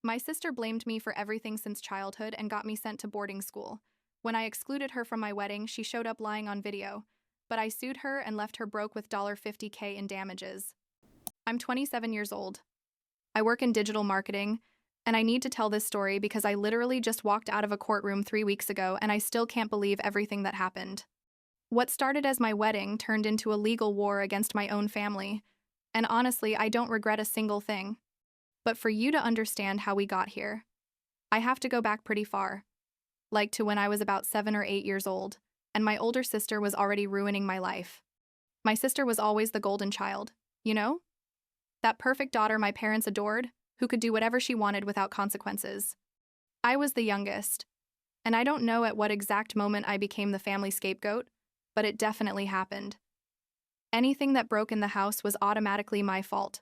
My sister blamed me for everything since childhood and got me sent to boarding school. When I excluded her from my wedding, she showed up lying on video, but I sued her and left her broke with $50K in damages. I'm 27 years old. I work in digital marketing, and I need to tell this story because I literally just walked out of a courtroom 3 weeks ago and I still can't believe everything that happened. What started as my wedding turned into a legal war against my own family, and honestly, I don't regret a single thing. But for you to understand how we got here, I have to go back pretty far, like to when I was about 7 or 8 years old, and my older sister was already ruining my life. My sister was always the golden child, you know? That perfect daughter my parents adored, who could do whatever she wanted without consequences. I was the youngest, and I don't know at what exact moment I became the family scapegoat, but it definitely happened. Anything that broke in the house was automatically my fault.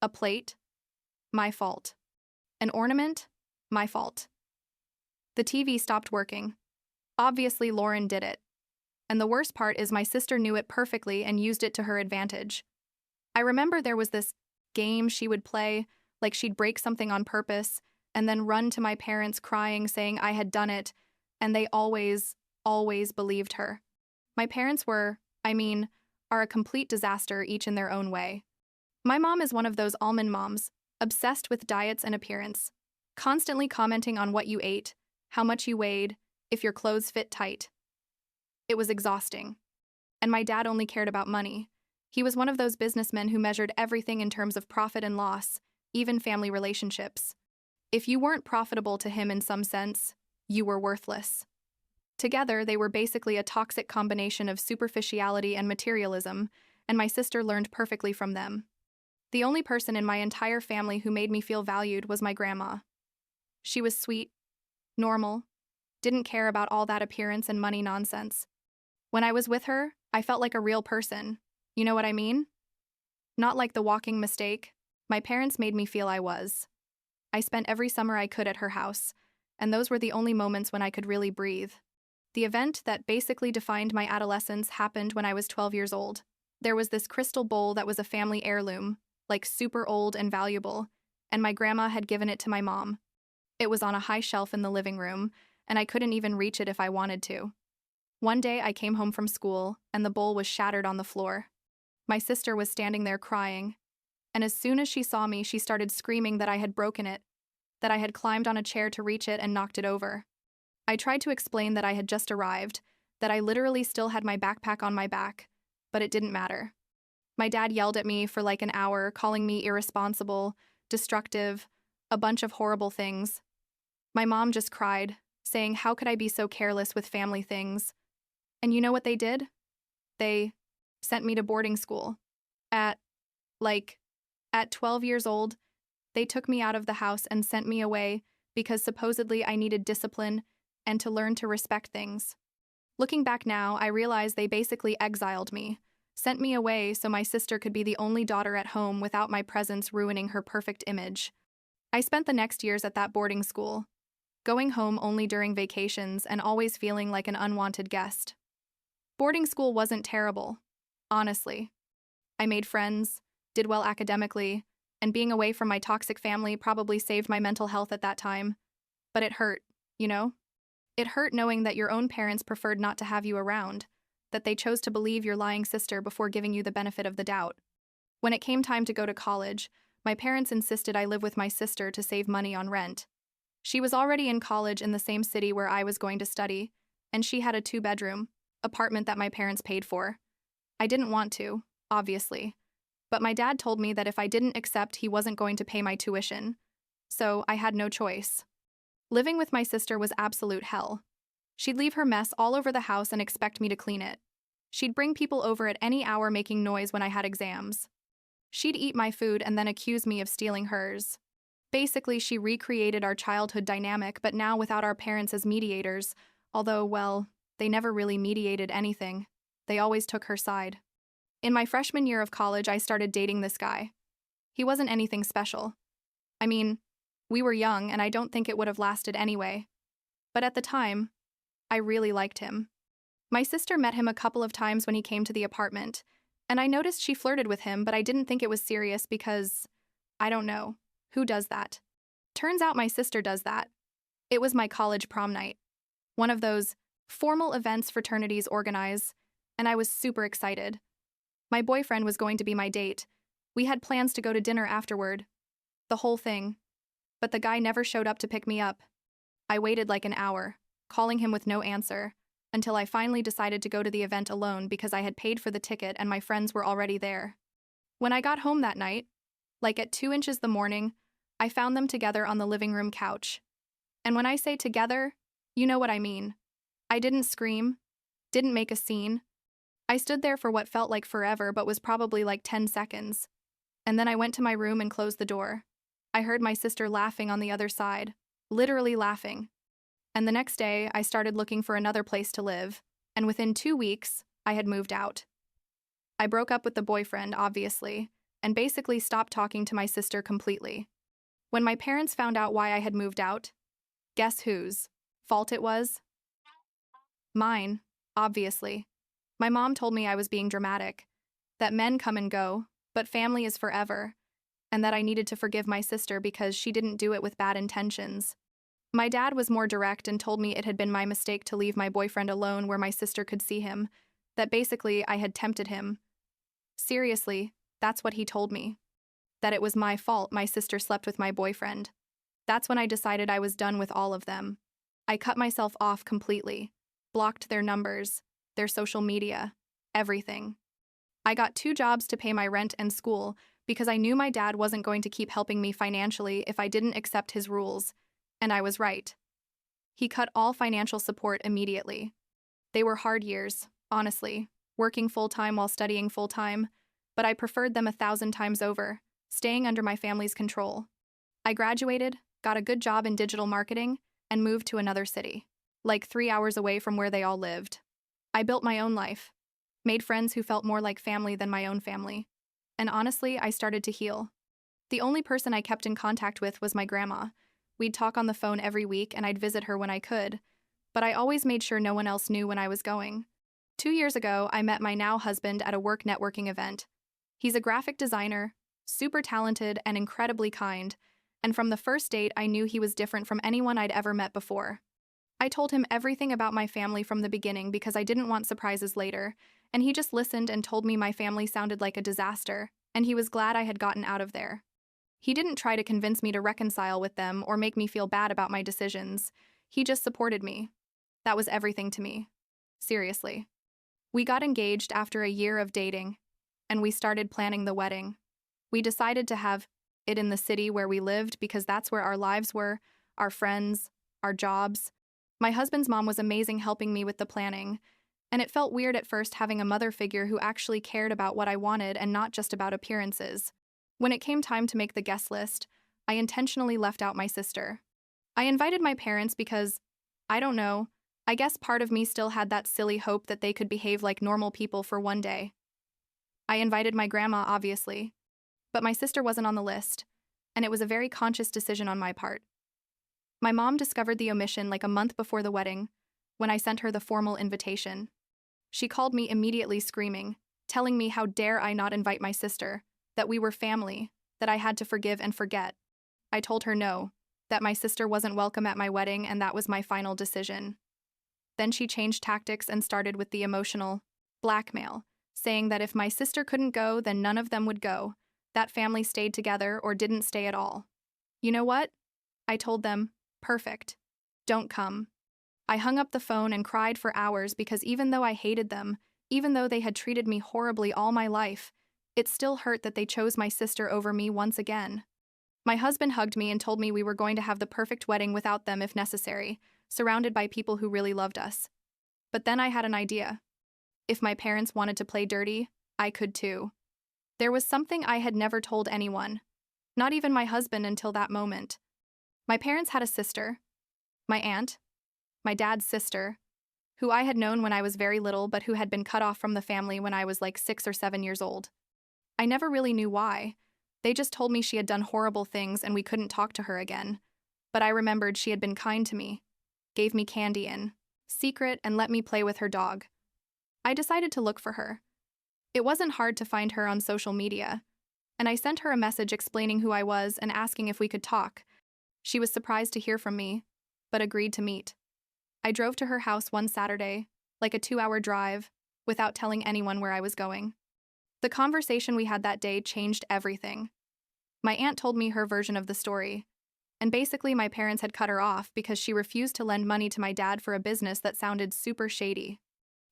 A plate? My fault. An ornament? My fault. The TV stopped working. Obviously, Lauren did it. And the worst part is my sister knew it perfectly and used it to her advantage. I remember there was this game she would play, like she'd break something on purpose and then run to my parents crying, saying I had done it, and they always believed her. My parents are a complete disaster each in their own way. My mom is one of those almond moms, obsessed with diets and appearance, constantly commenting on what you ate, how much you weighed, if your clothes fit tight. It was exhausting. And my dad only cared about money. He was one of those businessmen who measured everything in terms of profit and loss, even family relationships. If you weren't profitable to him in some sense, you were worthless. Together, they were basically a toxic combination of superficiality and materialism, and my sister learned perfectly from them. The only person in my entire family who made me feel valued was my grandma. She was sweet, normal, didn't care about all that appearance and money nonsense. When I was with her, I felt like a real person. You know what I mean? Not like the walking mistake. My parents made me feel I was. I spent every summer I could at her house, and those were the only moments when I could really breathe. The event that basically defined my adolescence happened when I was 12 years old. There was this crystal bowl that was a family heirloom, like super old and valuable, and my grandma had given it to my mom. It was on a high shelf in the living room, and I couldn't even reach it if I wanted to. One day I came home from school, and the bowl was shattered on the floor. My sister was standing there crying, and as soon as she saw me, she started screaming that I had broken it, that I had climbed on a chair to reach it and knocked it over. I tried to explain that I had just arrived, that I literally still had my backpack on my back, but it didn't matter. My dad yelled at me for like an hour, calling me irresponsible, destructive, a bunch of horrible things. My mom just cried, saying how could I be so careless with family things? And you know what they did? They sent me to boarding school. At 12 years old, they took me out of the house and sent me away because supposedly I needed discipline and to learn to respect things. Looking back now, I realize they basically exiled me, sent me away so my sister could be the only daughter at home without my presence ruining her perfect image. I spent the next years at that boarding school, going home only during vacations and always feeling like an unwanted guest. Boarding school wasn't terrible, honestly. I made friends, did well academically, and being away from my toxic family probably saved my mental health at that time. But it hurt, you know? It hurt knowing that your own parents preferred not to have you around, that they chose to believe your lying sister before giving you the benefit of the doubt. When it came time to go to college, my parents insisted I live with my sister to save money on rent. She was already in college in the same city where I was going to study, and she had a 2-bedroom apartment that my parents paid for. I didn't want to, obviously, but my dad told me that if I didn't accept, he wasn't going to pay my tuition, so I had no choice. Living with my sister was absolute hell. She'd leave her mess all over the house and expect me to clean it. She'd bring people over at any hour making noise when I had exams. She'd eat my food and then accuse me of stealing hers. Basically, she recreated our childhood dynamic, but now without our parents as mediators, although, well, they never really mediated anything. They always took her side. In my freshman year of college, I started dating this guy. He wasn't anything special. We were young, and I don't think it would have lasted anyway. But at the time, I really liked him. My sister met him a couple of times when he came to the apartment, and I noticed she flirted with him, but I didn't think it was serious because, I don't know, who does that? Turns out my sister does that. It was my college prom night, one of those formal events fraternities organize, and I was super excited. My boyfriend was going to be my date. We had plans to go to dinner afterward. The whole thing. But the guy never showed up to pick me up. I waited like an hour, calling him with no answer, until I finally decided to go to the event alone because I had paid for the ticket and my friends were already there. When I got home that night, like at 2 inches the morning, I found them together on the living room couch. And when I say together, you know what I mean. I didn't scream, didn't make a scene. I stood there for what felt like forever but was probably like 10 seconds. And then I went to my room and closed the door. I heard my sister laughing on the other side, literally laughing. And the next day, I started looking for another place to live, and within 2 weeks, I had moved out. I broke up with the boyfriend, obviously, and basically stopped talking to my sister completely. When my parents found out why I had moved out, guess whose fault it was? Mine, obviously. My mom told me I was being dramatic, that men come and go, but family is forever, and that I needed to forgive my sister because she didn't do it with bad intentions. My dad was more direct and told me it had been my mistake to leave my boyfriend alone where my sister could see him, that basically I had tempted him. Seriously, that's what he told me. That it was my fault my sister slept with my boyfriend. That's when I decided I was done with all of them. I cut myself off completely, blocked their numbers, their social media, everything. I got 2 jobs to pay my rent and school because I knew my dad wasn't going to keep helping me financially if I didn't accept his rules, and I was right. He cut all financial support immediately. They were hard years, honestly, working full-time while studying full-time, but I preferred them 1,000 times over, staying under my family's control. I graduated, got a good job in digital marketing, and moved to another city, like 3 hours away from where they all lived. I built my own life, made friends who felt more like family than my own family, and honestly, I started to heal. The only person I kept in contact with was my grandma. We'd talk on the phone every week and I'd visit her when I could, but I always made sure no one else knew when I was going. 2 years ago, I met my now husband at a work networking event. He's a graphic designer, super talented and incredibly kind, and from the first date I knew he was different from anyone I'd ever met before. I told him everything about my family from the beginning because I didn't want surprises later, and he just listened and told me my family sounded like a disaster, and he was glad I had gotten out of there. He didn't try to convince me to reconcile with them or make me feel bad about my decisions. He just supported me. That was everything to me. Seriously. We got engaged after a year of dating, and we started planning the wedding. We decided to have it in the city where we lived because that's where our lives were, our friends, our jobs. My husband's mom was amazing helping me with the planning, and it felt weird at first having a mother figure who actually cared about what I wanted and not just about appearances. When it came time to make the guest list, I intentionally left out my sister. I invited my parents because, I don't know, I guess part of me still had that silly hope that they could behave like normal people for one day. I invited my grandma, obviously, but my sister wasn't on the list, and it was a very conscious decision on my part. My mom discovered the omission like a month before the wedding, when I sent her the formal invitation. She called me immediately screaming, telling me how dare I not invite my sister, that we were family, that I had to forgive and forget. I told her no, that my sister wasn't welcome at my wedding and that was my final decision. Then she changed tactics and started with the emotional blackmail, saying that if my sister couldn't go, then none of them would go. That family stayed together or didn't stay at all. You know what? I told them, perfect. Don't come. I hung up the phone and cried for hours because even though I hated them, even though they had treated me horribly all my life, it still hurt that they chose my sister over me once again. My husband hugged me and told me we were going to have the perfect wedding without them if necessary, surrounded by people who really loved us. But then I had an idea. If my parents wanted to play dirty, I could too. There was something I had never told anyone, not even my husband until that moment. My parents had a sister, my aunt, my dad's sister, who I had known when I was very little but who had been cut off from the family when I was like 6 or 7 years old. I never really knew why. They just told me she had done horrible things and we couldn't talk to her again. But I remembered she had been kind to me, gave me candy in secret, and let me play with her dog. I decided to look for her. It wasn't hard to find her on social media, and I sent her a message explaining who I was and asking if we could talk. She was surprised to hear from me, but agreed to meet. I drove to her house one Saturday, like a 2-hour drive, without telling anyone where I was going. The conversation we had that day changed everything. My aunt told me her version of the story, and basically my parents had cut her off because she refused to lend money to my dad for a business that sounded super shady.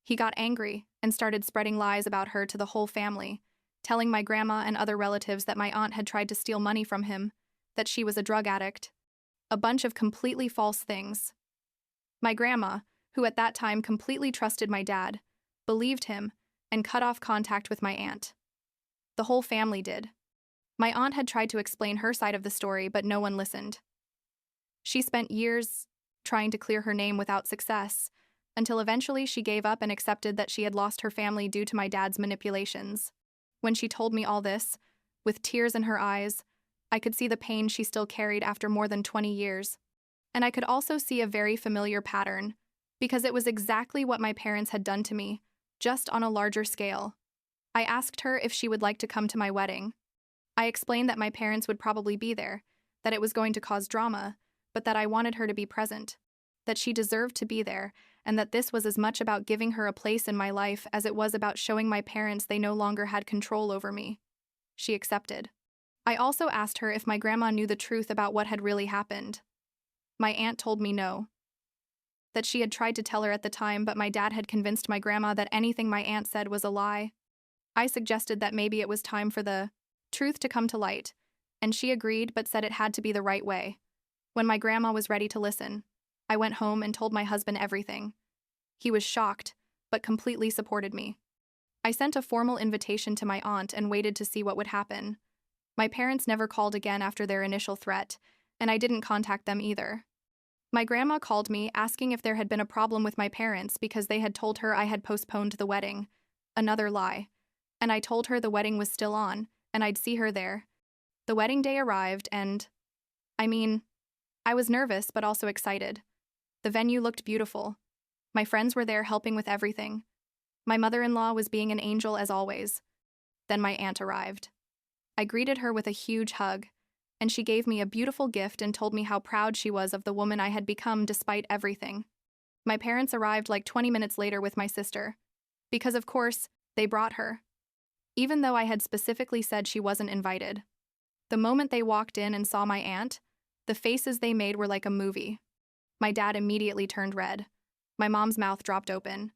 He got angry and started spreading lies about her to the whole family, telling my grandma and other relatives that my aunt had tried to steal money from him, that she was a drug addict. A bunch of completely false things. My grandma, who at that time completely trusted my dad, believed him and cut off contact with my aunt. The whole family did. My aunt had tried to explain her side of the story, but no one listened. She spent years trying to clear her name without success, until eventually she gave up and accepted that she had lost her family due to my dad's manipulations. When she told me all this, with tears in her eyes, I could see the pain she still carried after more than 20 years. And I could also see a very familiar pattern, because it was exactly what my parents had done to me, just on a larger scale. I asked her if she would like to come to my wedding. I explained that my parents would probably be there, that it was going to cause drama, but that I wanted her to be present, that she deserved to be there, and that this was as much about giving her a place in my life as it was about showing my parents they no longer had control over me. She accepted. I also asked her if my grandma knew the truth about what had really happened. My aunt told me no. That she had tried to tell her at the time, but my dad had convinced my grandma that anything my aunt said was a lie. I suggested that maybe it was time for the truth to come to light, and she agreed but said it had to be the right way. When my grandma was ready to listen, I went home and told my husband everything. He was shocked, but completely supported me. I sent a formal invitation to my aunt and waited to see what would happen. My parents never called again after their initial threat, and I didn't contact them either. My grandma called me asking if there had been a problem with my parents because they had told her I had postponed the wedding. Another lie. And I told her the wedding was still on, and I'd see her there. The wedding day arrived and, I was nervous but also excited. The venue looked beautiful. My friends were there helping with everything. My mother-in-law was being an angel as always. Then my aunt arrived. I greeted her with a huge hug, and she gave me a beautiful gift and told me how proud she was of the woman I had become despite everything. My parents arrived like 20 minutes later with my sister, because of course, they brought her. Even though I had specifically said she wasn't invited. The moment they walked in and saw my aunt, the faces they made were like a movie. My dad immediately turned red. My mom's mouth dropped open,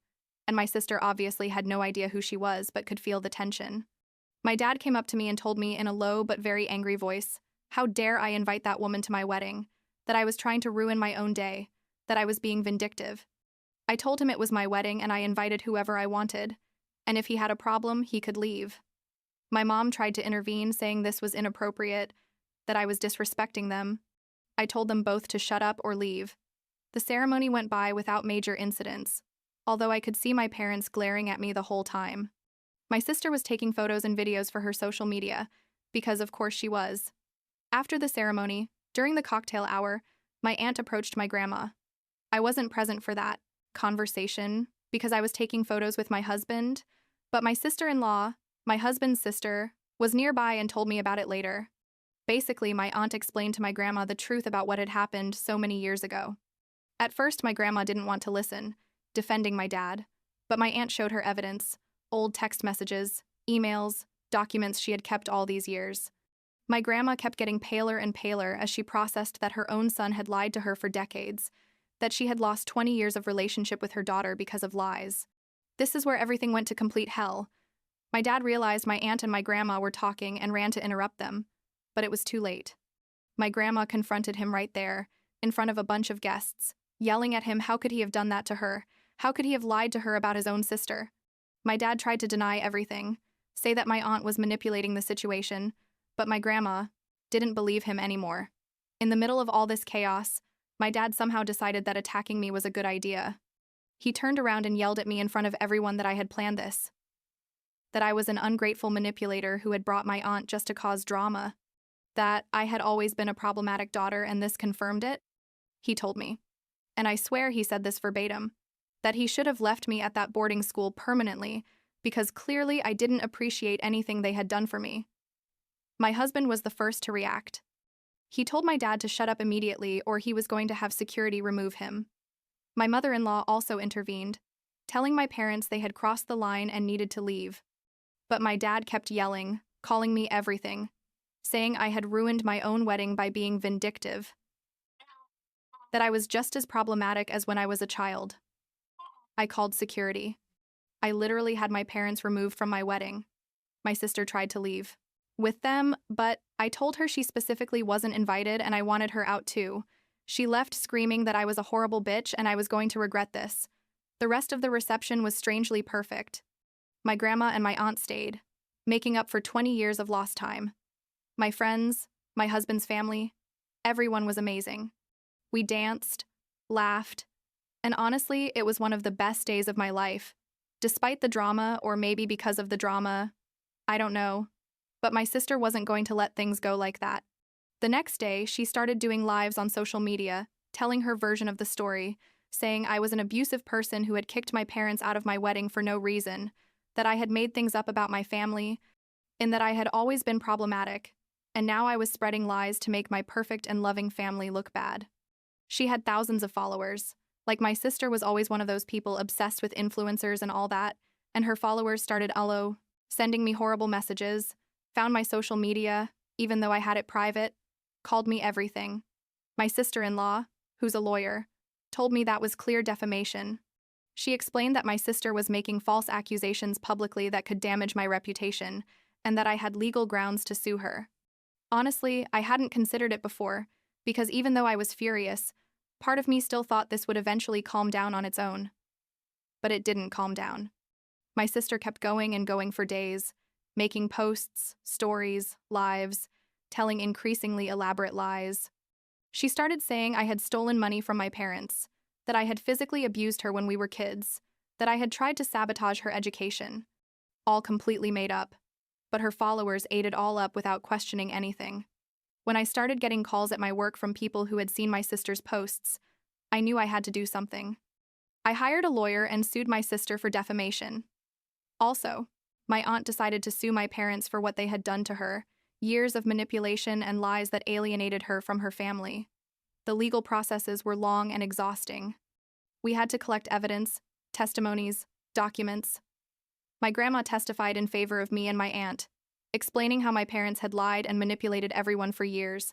and my sister obviously had no idea who she was but could feel the tension. My dad came up to me and told me in a low but very angry voice, how dare I invite that woman to my wedding, that I was trying to ruin my own day, that I was being vindictive. I told him it was my wedding and I invited whoever I wanted, and if he had a problem, he could leave. My mom tried to intervene, saying this was inappropriate, that I was disrespecting them. I told them both to shut up or leave. The ceremony went by without major incidents, although I could see my parents glaring at me the whole time. My sister was taking photos and videos for her social media, because of course she was. After the ceremony, during the cocktail hour, my aunt approached my grandma. I wasn't present for that conversation because I was taking photos with my husband, but my sister-in-law, my husband's sister, was nearby and told me about it later. Basically, my aunt explained to my grandma the truth about what had happened so many years ago. At first, my grandma didn't want to listen, defending my dad, but my aunt showed her evidence, old text messages, emails, documents she had kept all these years. My grandma kept getting paler and paler as she processed that her own son had lied to her for decades, that she had lost 20 years of relationship with her daughter because of lies. This is where everything went to complete hell. My dad realized my aunt and my grandma were talking and ran to interrupt them, but it was too late. My grandma confronted him right there, in front of a bunch of guests, yelling at him how could he have done that to her, how could he have lied to her about his own sister. My dad tried to deny everything, say that my aunt was manipulating the situation, but my grandma didn't believe him anymore. In the middle of all this chaos, my dad somehow decided that attacking me was a good idea. He turned around and yelled at me in front of everyone that I had planned this. That I was an ungrateful manipulator who had brought my aunt just to cause drama. That I had always been a problematic daughter and this confirmed it. He told me. And I swear he said this verbatim. That he should have left me at that boarding school permanently because clearly I didn't appreciate anything they had done for me. My husband was the first to react. He told my dad to shut up immediately or he was going to have security remove him. My mother-in-law also intervened, telling my parents they had crossed the line and needed to leave. But my dad kept yelling, calling me everything, saying I had ruined my own wedding by being vindictive, that I was just as problematic as when I was a child. I called security. I literally had my parents removed from my wedding. My sister tried to leave with them, but I told her she specifically wasn't invited and I wanted her out too. She left screaming that I was a horrible bitch and I was going to regret this. The rest of the reception was strangely perfect. My grandma and my aunt stayed, making up for 20 years of lost time. My friends, my husband's family, everyone was amazing. We danced, laughed, and honestly, it was one of the best days of my life. Despite the drama, or maybe because of the drama, I don't know. But my sister wasn't going to let things go like that. The next day, she started doing lives on social media, telling her version of the story, saying I was an abusive person who had kicked my parents out of my wedding for no reason, that I had made things up about my family, and that I had always been problematic, and now I was spreading lies to make my perfect and loving family look bad. She had thousands of followers. Like my sister was always one of those people obsessed with influencers and all that, and her followers started sending me horrible messages, found my social media, even though I had it private, called me everything. My sister-in-law, who's a lawyer, told me that was clear defamation. She explained that my sister was making false accusations publicly that could damage my reputation, and that I had legal grounds to sue her. Honestly, I hadn't considered it before, because even though I was furious, part of me still thought this would eventually calm down on its own. But it didn't calm down. My sister kept going and going for days, making posts, stories, lives, telling increasingly elaborate lies. She started saying I had stolen money from my parents, that I had physically abused her when we were kids, that I had tried to sabotage her education. All completely made up. But her followers ate it all up without questioning anything. When I started getting calls at my work from people who had seen my sister's posts, I knew I had to do something. I hired a lawyer and sued my sister for defamation. Also, my aunt decided to sue my parents for what they had done to her, years of manipulation and lies that alienated her from her family. The legal processes were long and exhausting. We had to collect evidence, testimonies, documents. My grandma testified in favor of me and my aunt, explaining how my parents had lied and manipulated everyone for years.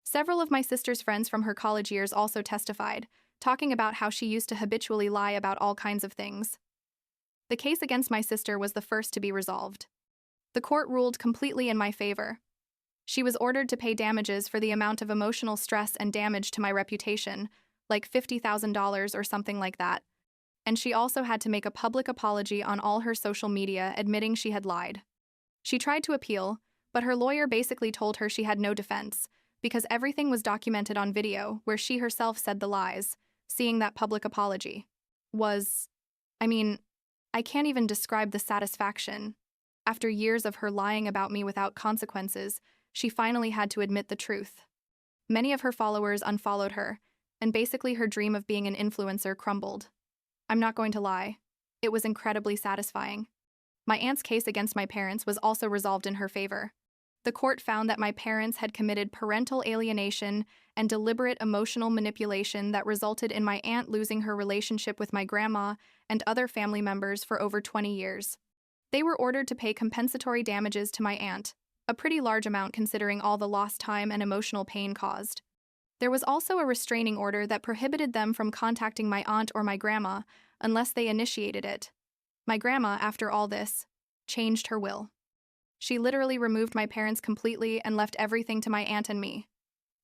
Several of my sister's friends from her college years also testified, talking about how she used to habitually lie about all kinds of things. The case against my sister was the first to be resolved. The court ruled completely in my favor. She was ordered to pay damages for the amount of emotional stress and damage to my reputation, like $50,000 or something like that. And she also had to make a public apology on all her social media admitting she had lied. She tried to appeal, but her lawyer basically told her she had no defense, because everything was documented on video where she herself said the lies. Seeing that public apology I can't even describe the satisfaction. After years of her lying about me without consequences, she finally had to admit the truth. Many of her followers unfollowed her, and basically her dream of being an influencer crumbled. I'm not going to lie. It was incredibly satisfying. My aunt's case against my parents was also resolved in her favor. The court found that my parents had committed parental alienation and deliberate emotional manipulation that resulted in my aunt losing her relationship with my grandma and other family members for over 20 years. They were ordered to pay compensatory damages to my aunt, a pretty large amount considering all the lost time and emotional pain caused. There was also a restraining order that prohibited them from contacting my aunt or my grandma unless they initiated it. My grandma, after all this, changed her will. She literally removed my parents completely and left everything to my aunt and me.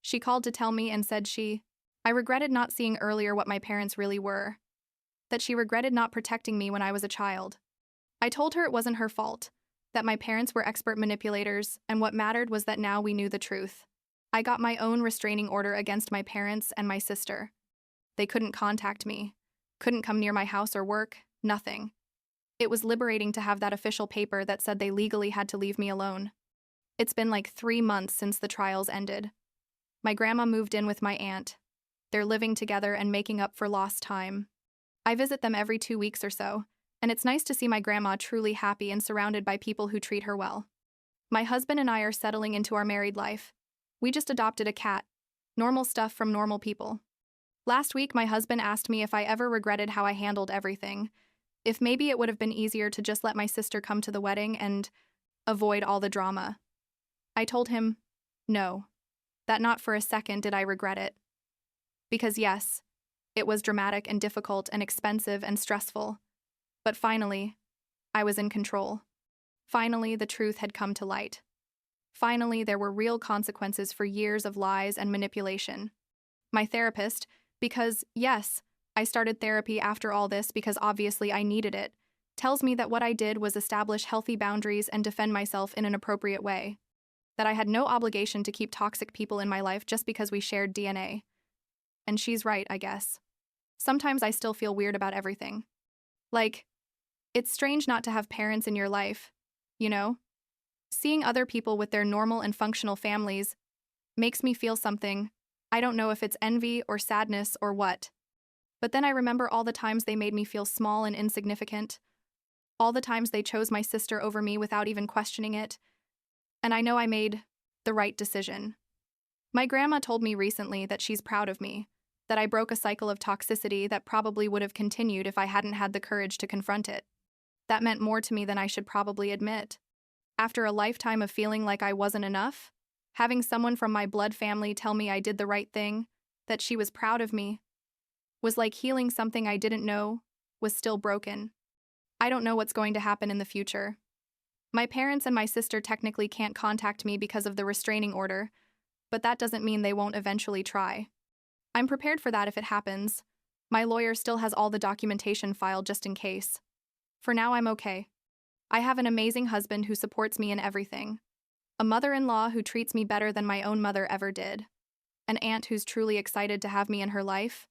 She called to tell me and said I regretted not seeing earlier what my parents really were. That she regretted not protecting me when I was a child. I told her it wasn't her fault, that my parents were expert manipulators, and what mattered was that now we knew the truth. I got my own restraining order against my parents and my sister. They couldn't contact me, couldn't come near my house or work, nothing. It was liberating to have that official paper that said they legally had to leave me alone. It's been like 3 months since the trials ended. My grandma moved in with my aunt. They're living together and making up for lost time. I visit them every 2 weeks or so, and it's nice to see my grandma truly happy and surrounded by people who treat her well. My husband and I are settling into our married life. We just adopted a cat. Normal stuff from normal people. Last week, my husband asked me if I ever regretted how I handled everything. If maybe it would have been easier to just let my sister come to the wedding and avoid all the drama. I told him, no, that not for a second did I regret it. Because yes, it was dramatic and difficult and expensive and stressful. But finally, I was in control. Finally, the truth had come to light. Finally, there were real consequences for years of lies and manipulation. My therapist, because, yes, I started therapy after all this because obviously I needed it, tells me that what I did was establish healthy boundaries and defend myself in an appropriate way. That I had no obligation to keep toxic people in my life just because we shared DNA. And she's right, I guess. Sometimes I still feel weird about everything. Like, it's strange not to have parents in your life, you know? Seeing other people with their normal and functional families makes me feel something. I don't know if it's envy or sadness or what. But then I remember all the times they made me feel small and insignificant. All the times they chose my sister over me without even questioning it. And I know I made the right decision. My grandma told me recently that she's proud of me, that I broke a cycle of toxicity that probably would have continued if I hadn't had the courage to confront it. That meant more to me than I should probably admit. After a lifetime of feeling like I wasn't enough, having someone from my blood family tell me I did the right thing, that she was proud of me, was like healing something I didn't know was still broken. I don't know what's going to happen in the future. My parents and my sister technically can't contact me because of the restraining order, but that doesn't mean they won't eventually try. I'm prepared for that if it happens. My lawyer still has all the documentation filed just in case. For now, I'm okay. I have an amazing husband who supports me in everything. A mother-in-law who treats me better than my own mother ever did. An aunt who's truly excited to have me in her life.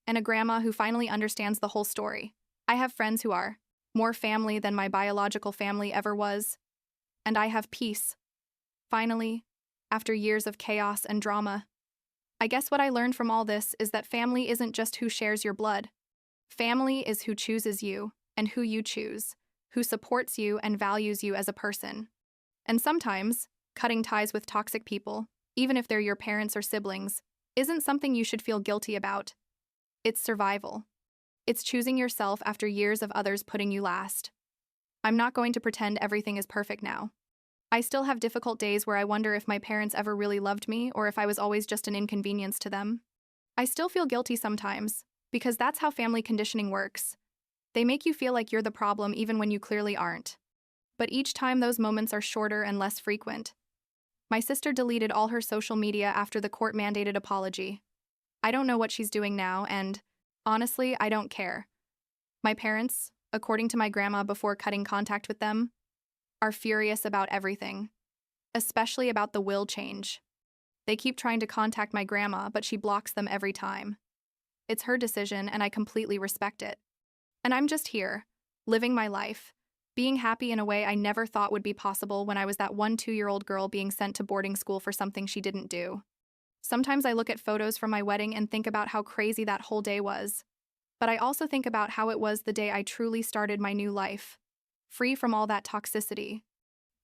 And a grandma who finally understands the whole story. I have friends who are more family than my biological family ever was. And I have peace. Finally, after years of chaos and drama. I guess what I learned from all this is that family isn't just who shares your blood. Family is who chooses you and who you choose, who supports you and values you as a person. And sometimes, cutting ties with toxic people, even if they're your parents or siblings, isn't something you should feel guilty about. It's survival. It's choosing yourself after years of others putting you last. I'm not going to pretend everything is perfect now. I still have difficult days where I wonder if my parents ever really loved me or if I was always just an inconvenience to them. I still feel guilty sometimes, because that's how family conditioning works. They make you feel like you're the problem even when you clearly aren't. But each time those moments are shorter and less frequent. My sister deleted all her social media after the court-mandated apology. I don't know what she's doing now, and honestly, I don't care. My parents, according to my grandma before cutting contact with them, are furious about everything, especially about the will change. They keep trying to contact my grandma, but she blocks them every time. It's her decision, and I completely respect it. And I'm just here, living my life, being happy in a way I never thought would be possible when I was that 2-year-old girl being sent to boarding school for something she didn't do. Sometimes I look at photos from my wedding and think about how crazy that whole day was. But I also think about how it was the day I truly started my new life, free from all that toxicity.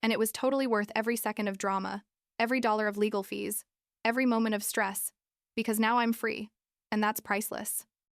And it was totally worth every second of drama, every dollar of legal fees, every moment of stress, because now I'm free, and that's priceless.